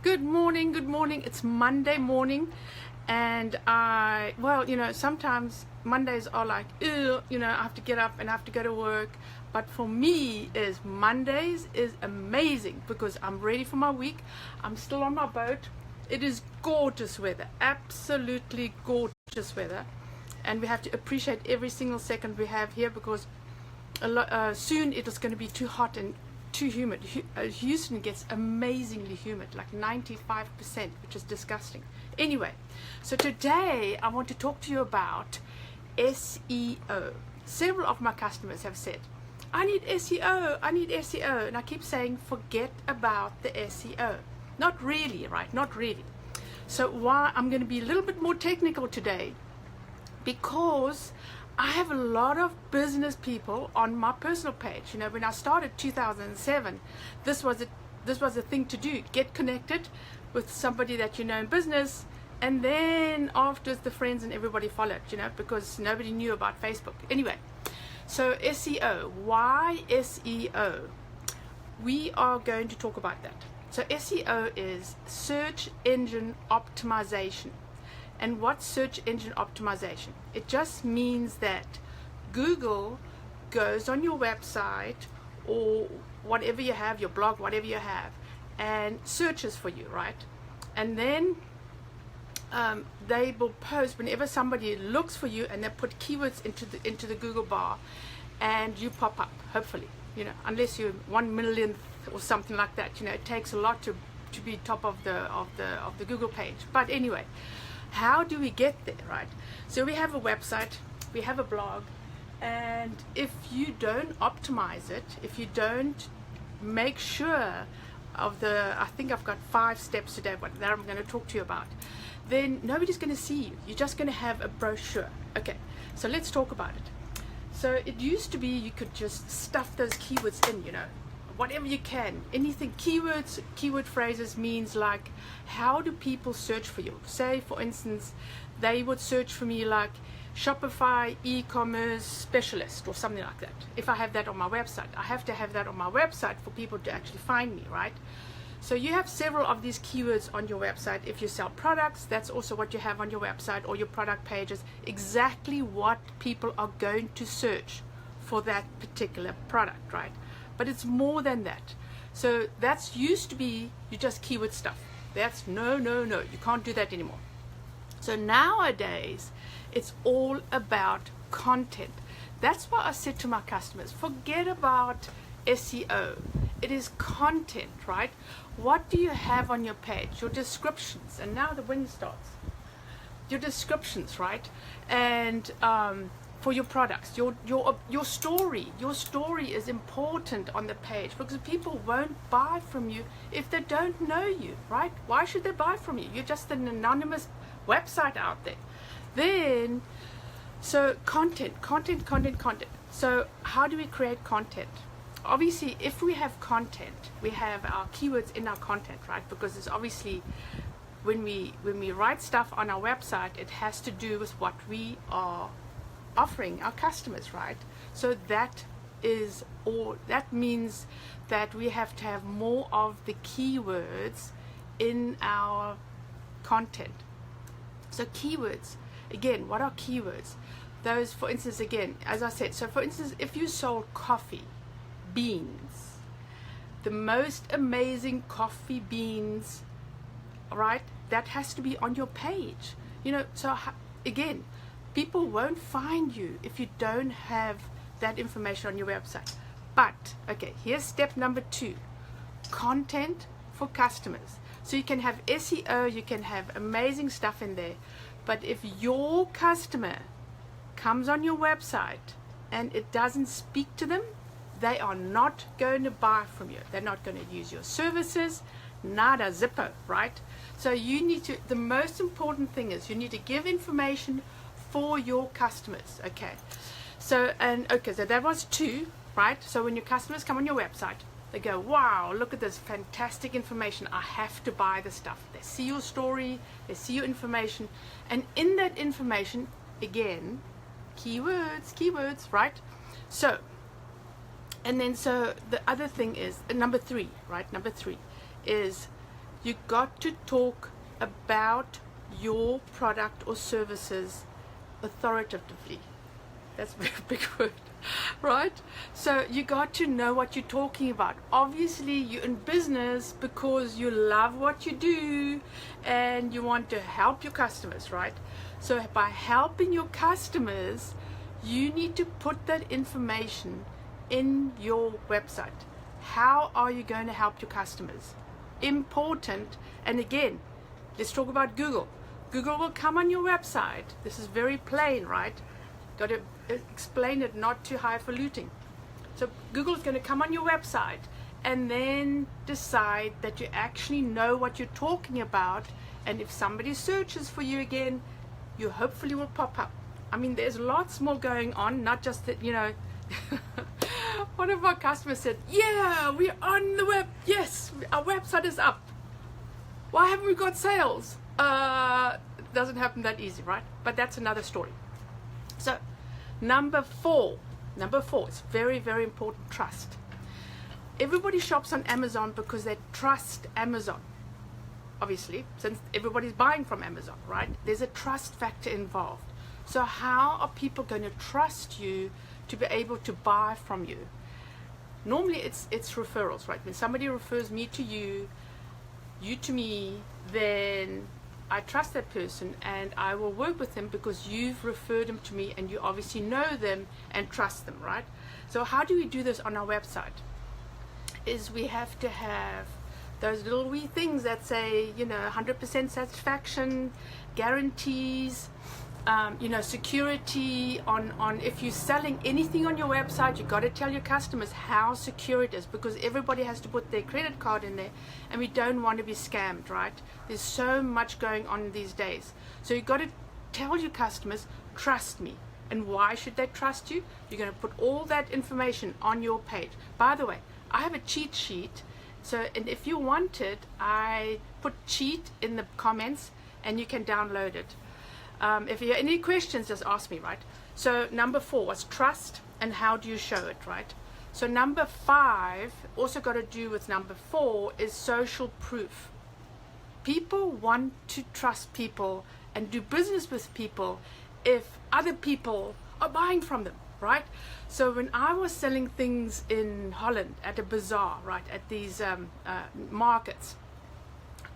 Good morning, good morning. It's Monday morning, and sometimes Mondays are like, ew, I have to get up and I have to go to work. But for me, Mondays is amazing because I'm ready for my week. I'm still on my boat. It is gorgeous weather, absolutely gorgeous weather, and we have to appreciate every single second we have here because soon it is going to be too hot and too humid. Houston gets amazingly humid, like 95%, which is disgusting. Anyway, so today I want to talk to you about SEO. Several of my customers have said, I need SEO, and I keep saying, forget about the SEO. Not really, right? Not really. So why I'm going to be a little bit more technical today, because I have a lot of business people on my personal page. When I started 2007, this was a thing to do. Get connected with somebody that in business, and then afterwards the friends and everybody followed, because nobody knew about Facebook. Anyway, so SEO. Why SEO? We are going to talk about that. So SEO is search engine optimization. And what's search engine optimization? It just means that Google goes on your website or whatever you have, your blog, whatever you have, and searches for you, right? And then they will post whenever somebody looks for you, and they put keywords into the Google bar, and you pop up, hopefully, unless you're 1 millionth or something like that. It takes a lot to be top of the Google page. But anyway, how do we get there, right? So we have a website, we have a blog, and if you don't optimize it, if you don't make sure of I think I've got 5 steps today that I'm going to talk to you about, then nobody's going to see you. You're just going to have a brochure. Okay, so let's talk about it. So it used to be you could just stuff those keywords in, whatever you can, anything. Keywords, keyword phrases means like, how do people search for you? Say, for instance, they would search for me like Shopify e-commerce specialist or something like that. If I have that on my website, I have to have that on my website for people to actually find me, right? So you have several of these keywords on your website. If you sell products, that's also what you have on your website or your product pages, exactly what people are going to search for that particular product, right? But it's more than that. So that's used to be, you just keyword stuff. That's no, you can't do that anymore. So nowadays, it's all about content. That's why I said to my customers, forget about SEO. It is content, right? What do you have on your page? Your descriptions. And now the wind starts. Your descriptions, right? And for your products, your story. Your story is important on the page, because people won't buy from you if they don't know you, right? Why should they buy from you? You're just an anonymous website out there. Then, so content. So how do we create content? Obviously, if we have content, we have our keywords in our content, right? Because it's obviously, when we write stuff on our website, it has to do with what we are offering our customers, right? So that means that we have to have more of the keywords in our content. So keywords, again, what are keywords? Those, for instance, again, as I said, so for instance, if you sold coffee beans, the most amazing coffee beans, right, that has to be on your page. So again, people won't find you if you don't have that information on your website. But, okay, here's step number 2. Content for customers. So you can have SEO, you can have amazing stuff in there. But if your customer comes on your website and it doesn't speak to them, they are not going to buy from you. They're not going to use your services, nada, zippo, right? So you need to, the most important thing is you need to give information for your customers. Okay, so that was 2, right? So when your customers come on your website, they go, wow, look at this fantastic information, I have to buy the stuff. They see your story, they see your information, and in that information, again, keywords, right? So, and then so the other thing is number 3, right? Number 3 is You got to talk about your product or services authoritatively. That's a very big word, right? So you got to know what you're talking about. Obviously, you're in business because you love what you do and you want to help your customers, right? So by helping your customers, you need to put that information in your website. How are you going to help your customers? Important. And again, let's talk about Google. Google will come on your website. This is very plain, right? Got to explain it, not too highfalutin. So Google is going to come on your website and then decide that you actually know what you're talking about. And if somebody searches for you again, you hopefully will pop up. I mean, there's lots more going on, not just that, one of our customers said, yeah, we're on the web. Yes, our website is up. Why haven't we got sales? It doesn't happen that easy, right? But that's another story. So number four, it's very, very important, trust. Everybody shops on Amazon because they trust Amazon. Obviously, since everybody's buying from Amazon, right? There's a trust factor involved. So how are people going to trust you to be able to buy from you? Normally it's referrals, right? When somebody refers me to you, you to me, then I trust that person and I will work with them because you've referred them to me and you obviously know them and trust them, right? So how do we do this on our website? Is we have to have those little wee things that say, 100% satisfaction, guarantees, security on if you're selling anything on your website, you got to tell your customers how secure it is, because everybody has to put their credit card in there and we don't want to be scammed, right? There's so much going on these days. So you got to tell your customers, trust me. And why should they trust you? You're going to put all that information on your page. By the way, I have a cheat sheet. So, and if you want it, I put cheat in the comments and you can download it. If you have any questions, just ask me, right? So number 4 was trust, and how do you show it, right? So number 5, also got to do with number 4, is social proof. People want to trust people and do business with people if other people are buying from them, right? So when I was selling things in Holland at a bazaar, right, at these markets,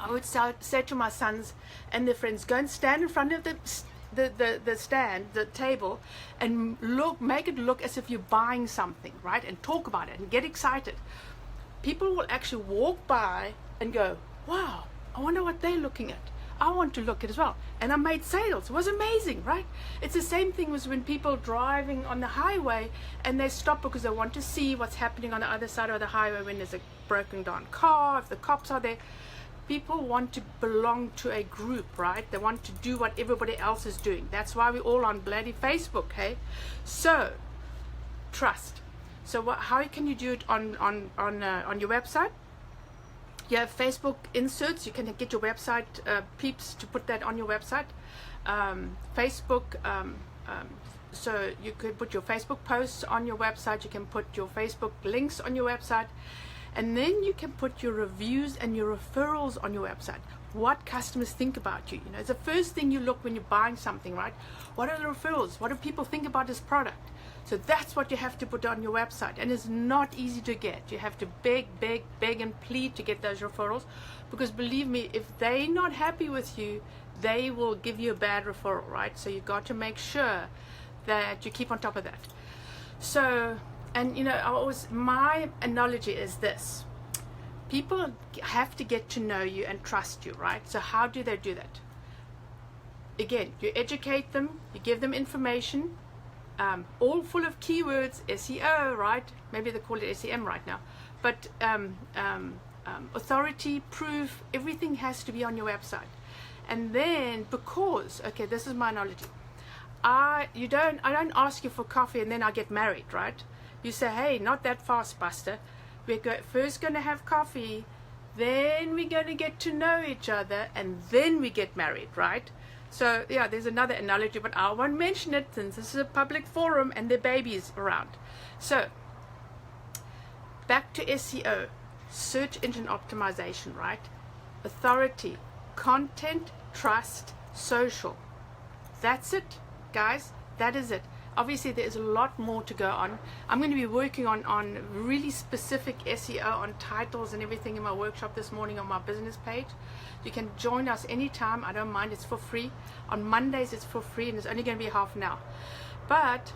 I would say to my sons and their friends, go and stand in front of the stand, the table, and make it look as if you're buying something, right? And talk about it and get excited. People will actually walk by and go, wow, I wonder what they're looking at. I want to look at as well. And I made sales. It was amazing, right? It's the same thing as when people driving on the highway and they stop because they want to see what's happening on the other side of the highway when there's a broken down car, if the cops are there. People want to belong to a group, right? They want to do what everybody else is doing. That's why we're all on bloody Facebook, hey? So, trust. So how can you do it on your website? You have Facebook inserts. You can get your website peeps to put that on your website. Facebook, so you could put your Facebook posts on your website. You can put your Facebook links on your website. And then you can put your reviews and your referrals on your website. What customers think about you. It's the first thing you look when you're buying something, right? What are the referrals? What do people think about this product? So that's what you have to put on your website. And it's not easy to get. You have to beg and plead to get those referrals. Because believe me, if they're not happy with you, they will give you a bad referral, right? So you got to make sure that you keep on top of that. So, and my analogy is this. People have to get to know you and trust you, right? So how do they do that? Again, you educate them, you give them information, all full of keywords, SEO, right? Maybe they call it SEM right now. But authority, proof, everything has to be on your website. And then because, okay, this is my analogy. I don't ask you for coffee and then I get married, right? You say, hey, not that fast, Buster. We're first going to have coffee, then we're going to get to know each other, and then we get married, right? So, yeah, there's another analogy, but I won't mention it since this is a public forum and the baby's around. So, back to SEO, search engine optimization, right? authority, content, trust, social. That's it, guys. That is it. Obviously, there's a lot more to go on. I'm going to be working on really specific SEO on titles and everything in my workshop this morning on my business page. You can join us anytime. I don't mind. It's for free. On Mondays, it's for free, and it's only going to be half an hour. But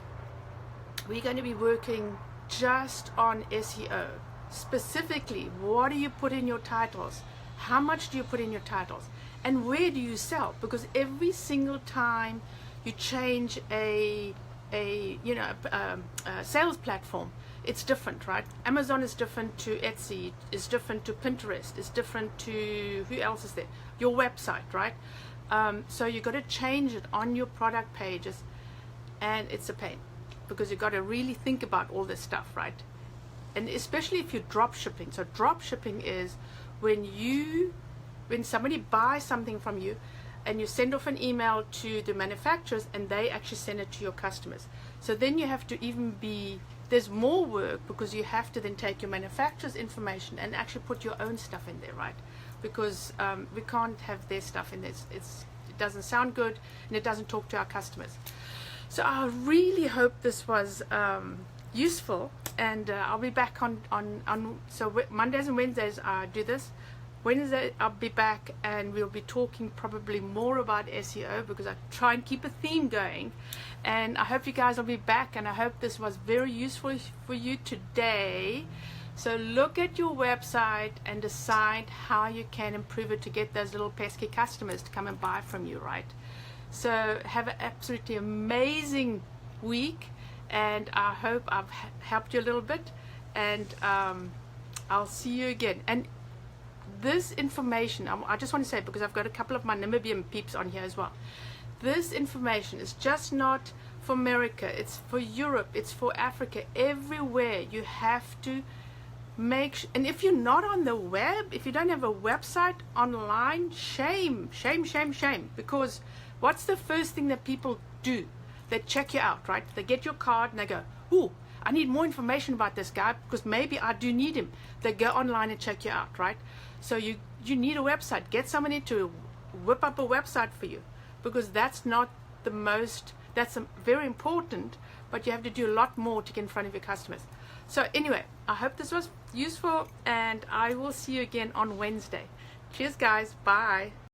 we're going to be working just on SEO. Specifically, what do you put in your titles? How much do you put in your titles? And where do you sell? Because every single time you change a sales platform, it's different, right? Amazon is different to Etsy, is different to Pinterest, is different to, who else is there? Your website, right? So you got to change it on your product pages, and it's a pain because you got to really think about all this stuff, right? And especially if you're drop shipping. So drop shipping is when somebody buys something from you, and you send off an email to the manufacturers, and they actually send it to your customers. So then you have to there's more work, because you have to then take your manufacturer's information and actually put your own stuff in there, right? Because we can't have their stuff in there. It doesn't sound good, and it doesn't talk to our customers. So I really hope this was useful, and I'll be back so Mondays and Wednesdays I do this. Wednesday I'll be back, and we'll be talking probably more about SEO, because I try and keep a theme going. And I hope you guys will be back, and I hope this was very useful for you today. So look at your website and decide how you can improve it to get those little pesky customers to come and buy from you, right? So have an absolutely amazing week, and I hope I've helped you a little bit, and I'll see you again. And this information, I just want to say, because I've got a couple of my Namibian peeps on here as well, this information is just not for America, it's for Europe, it's for Africa, everywhere. You have to and if you're not on the web, if you don't have a website online, shame, because what's the first thing that people do? They check you out, right? They get your card and they go, ooh, I need more information about this guy, because maybe I do need him. They go online and check you out, right? So you need a website. Get somebody to whip up a website for you, because that's very important, but you have to do a lot more to get in front of your customers. So anyway, I hope this was useful, and I will see you again on Wednesday. Cheers, guys. Bye.